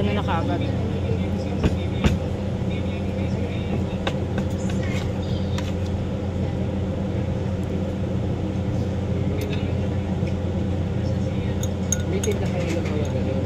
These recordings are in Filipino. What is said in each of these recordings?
ano na kaagad. Meeting na kayo ng mga gano'n.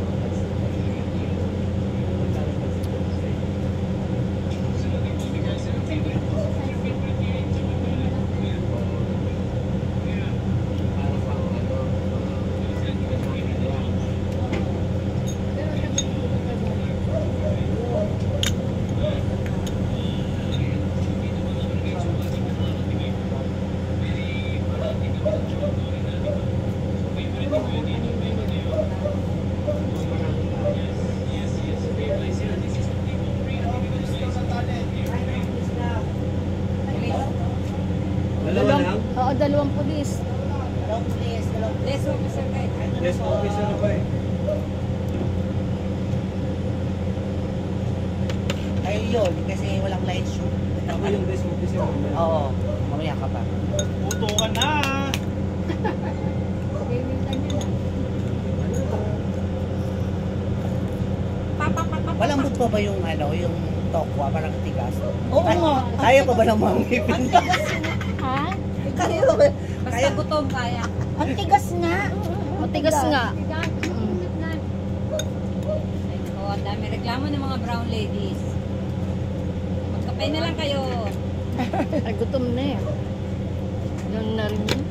Oo, dalawang pulis. Dalawang pulis. Desk officer kayo. Desk officer na ba eh? Ay yun, kasi walang light show. Ako yung desk officer. Oo, mamaya ka pa. Puto ka na! Walang but pa ba yung ano, yung tokwa, parang tigas? Oo nga. Kaya pa ba ng mga ngipin? Ha? Kaya pa ba? Basta gutom kaya. Ang tigas nga. Matigas nga. Ay, oh, ang dami reklamo ng mga brown ladies. Magkape na lang kayo. Ay, gutom na eh. Yun na rin yun.